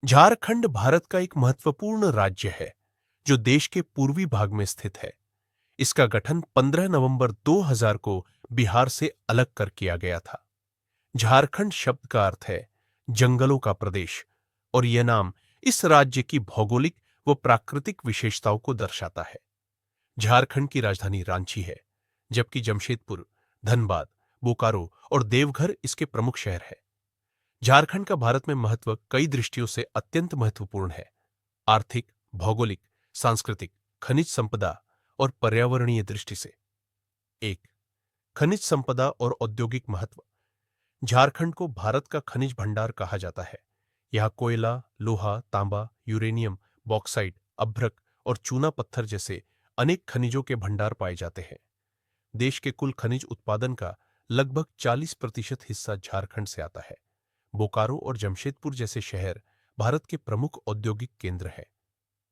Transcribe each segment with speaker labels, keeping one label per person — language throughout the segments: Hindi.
Speaker 1: झारखंड भारत का एक महत्वपूर्ण राज्य है जो देश के पूर्वी भाग में स्थित है। इसका गठन 15 नवंबर 2000 को बिहार से अलग कर किया गया था। झारखंड शब्द का अर्थ है जंगलों का प्रदेश और यह नाम इस राज्य की भौगोलिक व प्राकृतिक विशेषताओं को दर्शाता है। झारखंड की राजधानी रांची है, जबकि जमशेदपुर, धनबाद, बोकारो और देवघर इसके प्रमुख शहर है। झारखंड का भारत में महत्व कई दृष्टियों से अत्यंत महत्वपूर्ण है। आर्थिक, भौगोलिक, सांस्कृतिक, खनिज संपदा और पर्यावरणीय दृष्टि से। एक, खनिज संपदा और औद्योगिक महत्व। झारखंड को भारत का खनिज भंडार कहा जाता है। यहाँ कोयला, लोहा, तांबा, यूरेनियम, बॉक्साइट, अभ्रक और चूना पत्थर जैसे अनेक खनिजों के भंडार पाए जाते हैं। देश के कुल खनिज उत्पादन का लगभग 40% हिस्सा झारखंड से आता है। बोकारो और जमशेदपुर जैसे शहर भारत के प्रमुख औद्योगिक केंद्र हैं।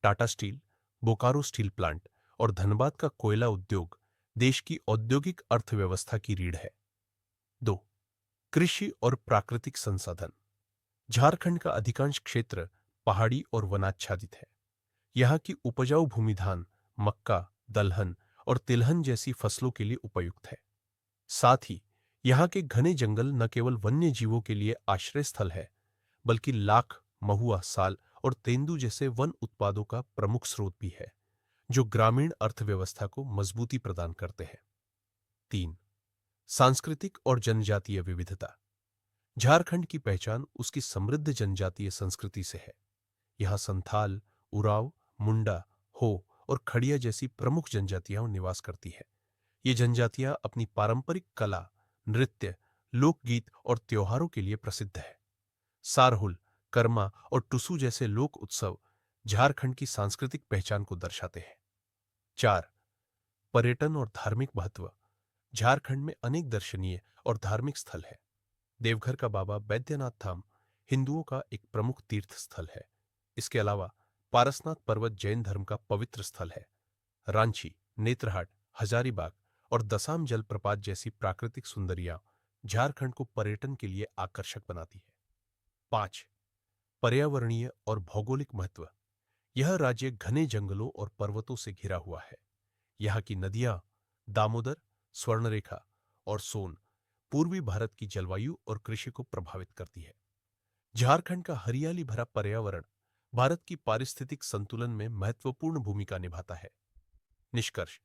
Speaker 1: Tata steel, Bokaro steel plant और धनबाद का कोयला उद्योग देश की औद्योगिक अर्थव्यवस्था की रीढ़ है। 2, कृषि और प्राकृतिक संसाधन। झारखंड का अधिकांश क्षेत्र पहाड़ी और वनाच्छादित है। यहाँ की उपजाऊ भूमि धान, मक्का, दलहन और तिलहन जैसी फसलों के लिए उपयुक्त है। साथ ही यहाँ के घने जंगल न केवल वन्य जीवों के लिए आश्रय स्थल है, बल्कि लाख, महुआ, साल और तेंदु जैसे वन उत्पादों का प्रमुख स्रोत भी है, जो ग्रामीण अर्थव्यवस्था को मजबूती प्रदान करते हैं। 3, सांस्कृतिक और जनजातीय विविधता। झारखंड की पहचान उसकी समृद्ध जनजातीय संस्कृति से है। यहाँ संथाल, उराव, मुंडा, हो और खड़िया जैसी प्रमुख जनजातियां निवास करती है। ये जनजातियां अपनी पारंपरिक कला, नृत्य, लोकगीत और त्योहारों के लिए प्रसिद्ध है। सारहुल, कर्मा और टुसु जैसे लोक उत्सव झारखंड की सांस्कृतिक पहचान को दर्शाते हैं। 4, पर्यटन और धार्मिक महत्व। झारखंड में अनेक दर्शनीय और धार्मिक स्थल हैं। देवघर का बाबा बैद्यनाथ धाम हिंदुओं का एक प्रमुख तीर्थ स्थल है। इसके अलावा पारसनाथ पर्वत जैन धर्म का पवित्र स्थल है। रांची, नेत्रहाट, हजारीबाग और दसाम जलप्रपात जैसी प्राकृतिक सुंदरियां झारखंड को पर्यटन के लिए आकर्षक बनाती है। 5, पर्यावरणीय और भौगोलिक महत्व। यह राज्य घने जंगलों और पर्वतों से घिरा हुआ है। यहाँ की नदियां दामोदर, स्वर्णरेखा और सोन पूर्वी भारत की जलवायु और कृषि को प्रभावित करती है। झारखंड का हरियाली भरा पर्यावरण भारत की पारिस्थितिक संतुलन में महत्वपूर्ण भूमिका निभाता है। निष्कर्ष,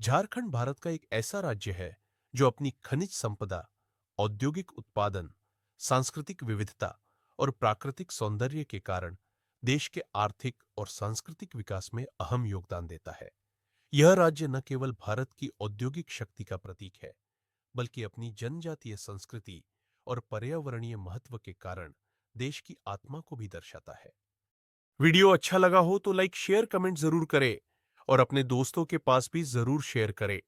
Speaker 1: झारखंड भारत का एक ऐसा राज्य है जो अपनी खनिज संपदा, औद्योगिक उत्पादन, सांस्कृतिक विविधता और प्राकृतिक सौंदर्य के कारण देश के आर्थिक और सांस्कृतिक विकास में अहम योगदान देता है। यह राज्य न केवल भारत की औद्योगिक शक्ति का प्रतीक है, बल्कि अपनी जनजातीय संस्कृति और पर्यावरणीय महत्व के कारण देश की आत्मा को भी दर्शाता है। वीडियो अच्छा लगा हो तो लाइक, शेयर, कमेंट जरूर करें और अपने दोस्तों के पास भी जरूर शेयर करें।